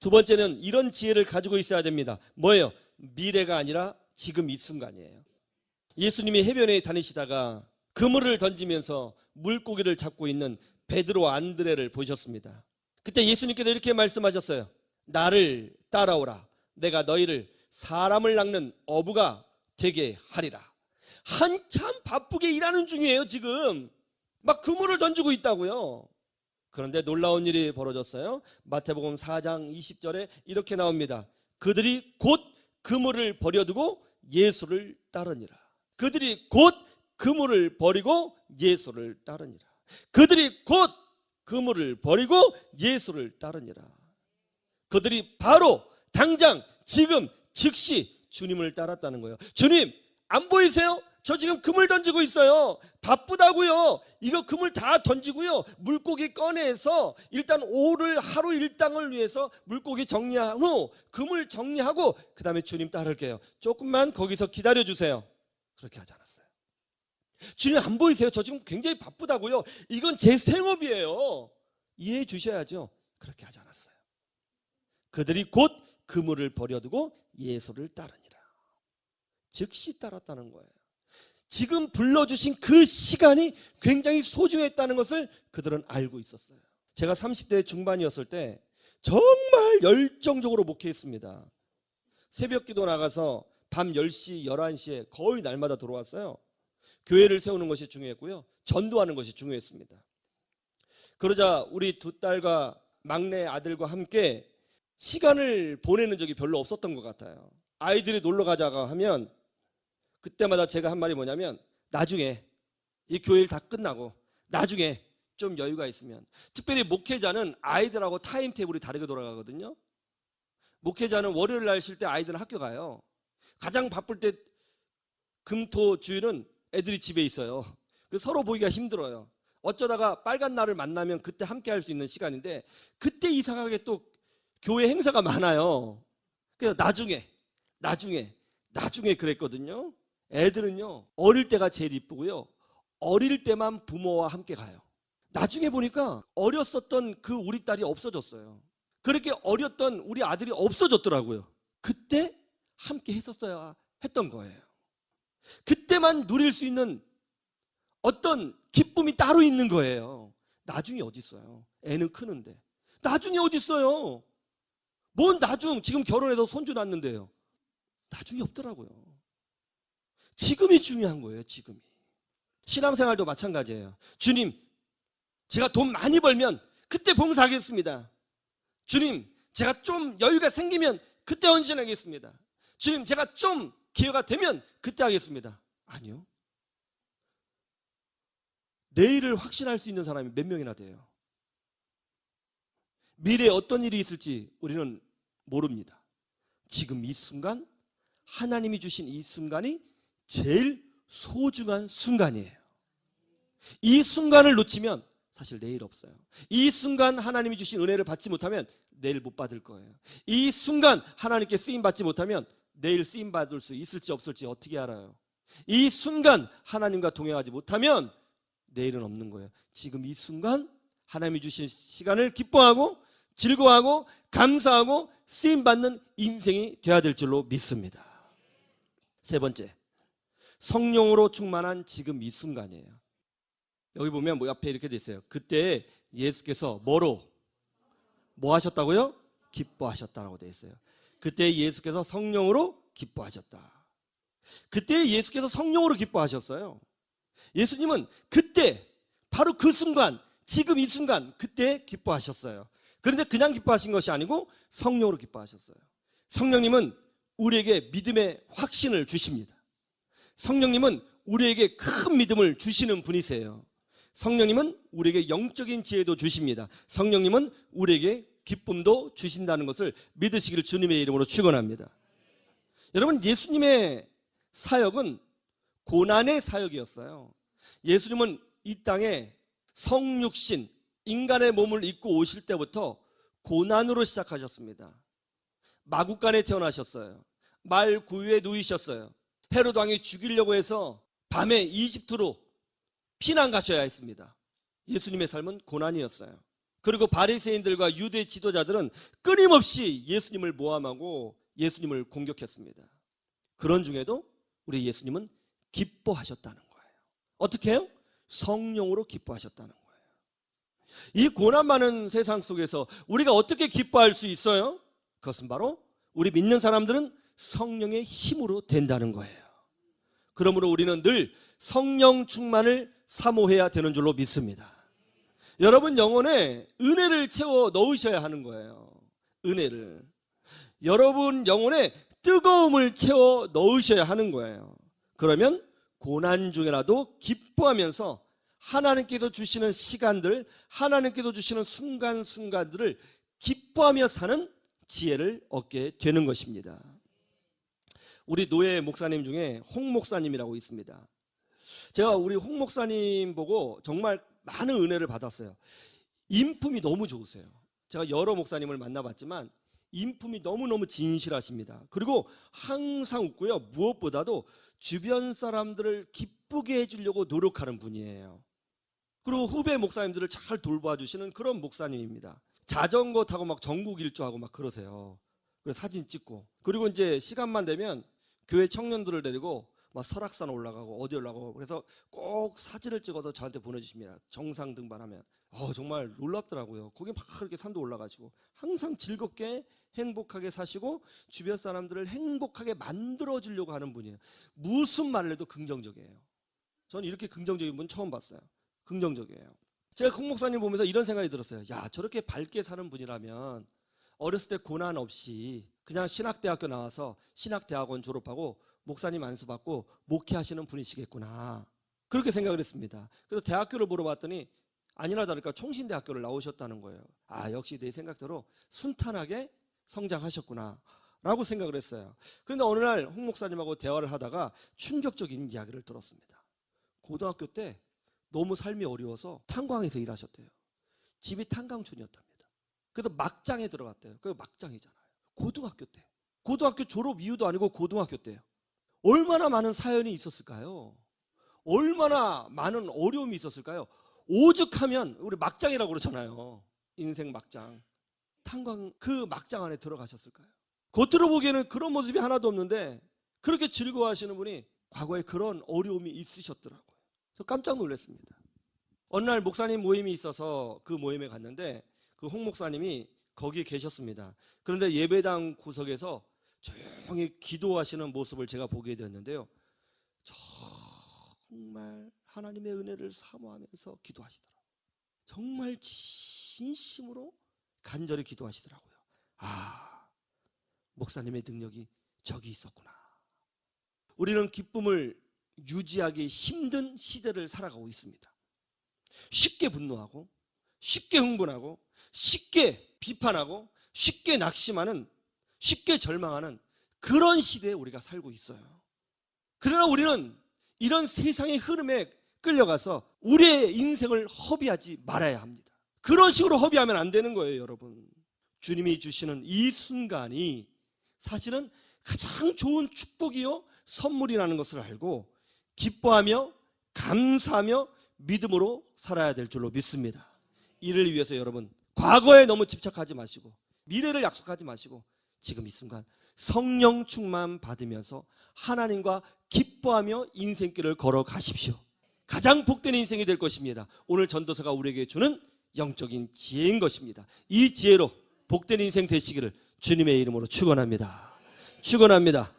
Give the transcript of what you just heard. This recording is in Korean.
두 번째는 이런 지혜를 가지고 있어야 됩니다. 뭐예요? 미래가 아니라 지금 이 순간이에요. 예수님이 해변에 다니시다가 그물을 던지면서 물고기를 잡고 있는 베드로와 안드레를 보셨습니다. 그때 예수님께서 이렇게 말씀하셨어요. 나를 따라오라. 내가 너희를 사람을 낚는 어부가 되게 하리라. 한참 바쁘게 일하는 중이에요. 지금 막 그물을 던지고 있다고요. 그런데 놀라운 일이 벌어졌어요. 마태복음 4장 20절에 이렇게 나옵니다. 그들이 곧 그물을 버려두고 예수를 따르니라. 그들이 곧 그물을 버리고 예수를 따르니라. 그들이 곧 그물을 버리고 예수를 따르니라. 그들이 바로 당장 지금 즉시 주님을 따랐다는 거예요. 주님 안 보이세요? 저 지금 그물 던지고 있어요. 바쁘다고요. 이거 그물 다 던지고요. 물고기 꺼내서 일단 오늘 하루 일당을 위해서 물고기 정리하고 그물 정리하고 그 다음에 주님 따를게요. 조금만 거기서 기다려주세요. 그렇게 하지 않았어요. 주님 안 보이세요? 저 지금 굉장히 바쁘다고요. 이건 제 생업이에요. 이해해 주셔야죠. 그렇게 하지 않았어요. 그들이 곧 그물을 버려두고 예수를 따르니라. 즉시 따랐다는 거예요. 지금 불러주신 그 시간이 굉장히 소중했다는 것을 그들은 알고 있었어요. 제가 30대 중반이었을 때 정말 열정적으로 목회했습니다. 새벽 기도 나가서 밤 10시, 11시에 거의 날마다 들어왔어요. 교회를 세우는 것이 중요했고요. 전도하는 것이 중요했습니다. 그러자 우리 두 딸과 막내 아들과 함께 시간을 보내는 적이 별로 없었던 것 같아요. 아이들이 놀러 가자고 하면 그때마다 제가 한 말이 뭐냐면 나중에 이 교회를 다 끝나고 나중에 좀 여유가 있으면, 특별히 목회자는 아이들하고 타임테이블이 다르게 돌아가거든요. 목회자는 월요일 날 쉴 때 아이들은 학교 가요. 가장 바쁠 때 금토 주일은 애들이 집에 있어요. 그래서 서로 보기가 힘들어요. 어쩌다가 빨간 날을 만나면 그때 함께 할 수 있는 시간인데 그때 이상하게 또 교회 행사가 많아요. 그래서 나중에 그랬거든요. 애들은요 어릴 때가 제일 이쁘고요. 어릴 때만 부모와 함께 가요. 나중에 보니까 어렸었던 그 우리 딸이 없어졌어요. 그렇게 어렸던 우리 아들이 없어졌더라고요. 그때 함께 했었어야 했던 거예요. 그때만 누릴 수 있는 어떤 기쁨이 따로 있는 거예요. 나중에 어디 있어요? 애는 크는데 나중에 어디 있어요? 뭔 나중? 지금 결혼해서 손주 낳는데요. 나중이 없더라고요. 지금이 중요한 거예요. 지금이. 신앙생활도 마찬가지예요. 주님, 제가 돈 많이 벌면 그때 봉사하겠습니다. 주님, 제가 좀 여유가 생기면 그때 헌신하겠습니다. 주님, 제가 좀 기회가 되면 그때 하겠습니다. 아니요. 내일을 확신할 수 있는 사람이 몇 명이나 돼요. 미래에 어떤 일이 있을지 우리는 모릅니다. 지금 이 순간, 하나님이 주신 이 순간이 제일 소중한 순간이에요. 이 순간을 놓치면 사실 내일 없어요. 이 순간 하나님이 주신 은혜를 받지 못하면 내일 못 받을 거예요. 이 순간 하나님께 쓰임 받지 못하면 내일 쓰임 받을 수 있을지 없을지 어떻게 알아요? 이 순간 하나님과 동행하지 못하면 내일은 없는 거예요. 지금 이 순간 하나님이 주신 시간을 기뻐하고 즐거워하고 감사하고 쓰임 받는 인생이 되어야 될 줄로 믿습니다. 세 번째, 성령으로 충만한 지금 이 순간이에요. 여기 보면 뭐 옆에 이렇게 돼 있어요. 그때 예수께서 뭐 하셨다고요? 기뻐하셨다라고 돼 있어요. 그때 예수께서 성령으로 기뻐하셨다. 그때 예수께서 성령으로 기뻐하셨어요. 예수님은 그때 바로 그 순간, 지금 이 순간 그때 기뻐하셨어요. 그런데 그냥 기뻐하신 것이 아니고 성령으로 기뻐하셨어요. 성령님은 우리에게 믿음의 확신을 주십니다. 성령님은 우리에게 큰 믿음을 주시는 분이세요. 성령님은 우리에게 영적인 지혜도 주십니다. 성령님은 우리에게 기쁨도 주신다는 것을 믿으시기를 주님의 이름으로 축원합니다. 여러분, 예수님의 사역은 고난의 사역이었어요. 예수님은 이 땅에 성육신, 인간의 몸을 입고 오실 때부터 고난으로 시작하셨습니다. 마구간에 태어나셨어요. 말 구유에 누이셨어요. 헤롯 왕이 죽이려고 해서 밤에 이집트로 피난 가셔야 했습니다. 예수님의 삶은 고난이었어요. 그리고 바리새인들과 유대 지도자들은 끊임없이 예수님을 모함하고 예수님을 공격했습니다. 그런 중에도 우리 예수님은 기뻐하셨다는 거예요. 어떻게 해요? 성령으로 기뻐하셨다는 거예요. 이 고난 많은 세상 속에서 우리가 어떻게 기뻐할 수 있어요? 그것은 바로 우리 믿는 사람들은 성령의 힘으로 된다는 거예요. 그러므로 우리는 늘 성령 충만을 사모해야 되는 줄로 믿습니다. 여러분 영혼에 은혜를 채워 넣으셔야 하는 거예요. 은혜를. 여러분 영혼에 뜨거움을 채워 넣으셔야 하는 거예요. 그러면 고난 중에라도 기뻐하면서 하나님께서 주시는 시간들, 하나님께서 주시는 순간순간들을 기뻐하며 사는 지혜를 얻게 되는 것입니다. 우리 노예 목사님 중에 홍 목사님이라고 있습니다. 제가 우리 홍 목사님 보고 정말 많은 은혜를 받았어요. 인품이 너무 좋으세요. 제가 여러 목사님을 만나봤지만 인품이 너무너무 진실하십니다. 그리고 항상 웃고요. 무엇보다도 주변 사람들을 기쁘게 해주려고 노력하는 분이에요. 그리고 후배 목사님들을 잘 돌봐주시는 그런 목사님입니다. 자전거 타고 막 전국 일주하고 막 그러세요. 그래서 사진 찍고, 그리고 이제 시간만 되면 교회 청년들을 데리고 막 설악산 올라가고 어디 올라가고, 그래서 꼭 사진을 찍어서 저한테 보내주십니다. 정상 등반하면. 정말 놀랍더라고요. 거기 막 이렇게 산도 올라가시고 항상 즐겁게 행복하게 사시고 주변 사람들을 행복하게 만들어주려고 하는 분이에요. 무슨 말을 해도 긍정적이에요. 저는 이렇게 긍정적인 분 처음 봤어요. 긍정적이에요. 제가 홍 목사님 보면서 이런 생각이 들었어요. 야, 저렇게 밝게 사는 분이라면 어렸을 때 고난 없이 그냥 신학대학교 나와서 신학대학원 졸업하고 목사님 안수받고 목회하시는 분이시겠구나, 그렇게 생각을 했습니다. 그래서 대학교를 물어봤더니 아니나 다를까 총신대학교를 나오셨다는 거예요. 역시 내 생각대로 순탄하게 성장하셨구나 라고 생각을 했어요. 그런데 어느 날 홍 목사님하고 대화를 하다가 충격적인 이야기를 들었습니다. 고등학교 때 너무 삶이 어려워서 탄광에서 일하셨대요. 집이 탄광촌이었답니다. 그래서 막장에 들어갔대요. 그게 막장이잖아요. 고등학교 때. 고등학교 졸업 이유도 아니고 고등학교 때요. 얼마나 많은 사연이 있었을까요? 얼마나 많은 어려움이 있었을까요? 오죽하면 우리 막장이라고 그러잖아요. 인생 막장. 탄광 그 막장 안에 들어가셨을까요? 겉으로 보기에는 그런 모습이 하나도 없는데 그렇게 즐거워하시는 분이 과거에 그런 어려움이 있으셨더라고요. 저 깜짝 놀랐습니다. 어느 날 목사님 모임이 있어서 그 모임에 갔는데 그 홍 목사님이 거기 계셨습니다. 그런데 예배당 구석에서 조용히 기도하시는 모습을 제가 보게 되었는데요. 정말 하나님의 은혜를 사모하면서 기도하시더라고요. 정말 진심으로 간절히 기도하시더라고요. 목사님의 능력이 저기 있었구나. 우리는 기쁨을 유지하기 힘든 시대를 살아가고 있습니다. 쉽게 분노하고 쉽게 흥분하고 쉽게 비판하고 쉽게 낙심하는, 쉽게 절망하는 그런 시대에 우리가 살고 있어요. 그러나 우리는 이런 세상의 흐름에 끌려가서 우리의 인생을 허비하지 말아야 합니다. 그런 식으로 허비하면 안 되는 거예요, 여러분. 주님이 주시는 이 순간이 사실은 가장 좋은 축복이요 선물이라는 것을 알고 기뻐하며 감사하며 믿음으로 살아야 될 줄로 믿습니다. 이를 위해서 여러분, 과거에 너무 집착하지 마시고 미래를 약속하지 마시고 지금 이 순간 성령 충만 받으면서 하나님과 기뻐하며 인생길을 걸어가십시오. 가장 복된 인생이 될 것입니다. 오늘 전도서가 우리에게 주는 영적인 지혜인 것입니다. 이 지혜로 복된 인생 되시기를 주님의 이름으로 축원합니다. 축원합니다.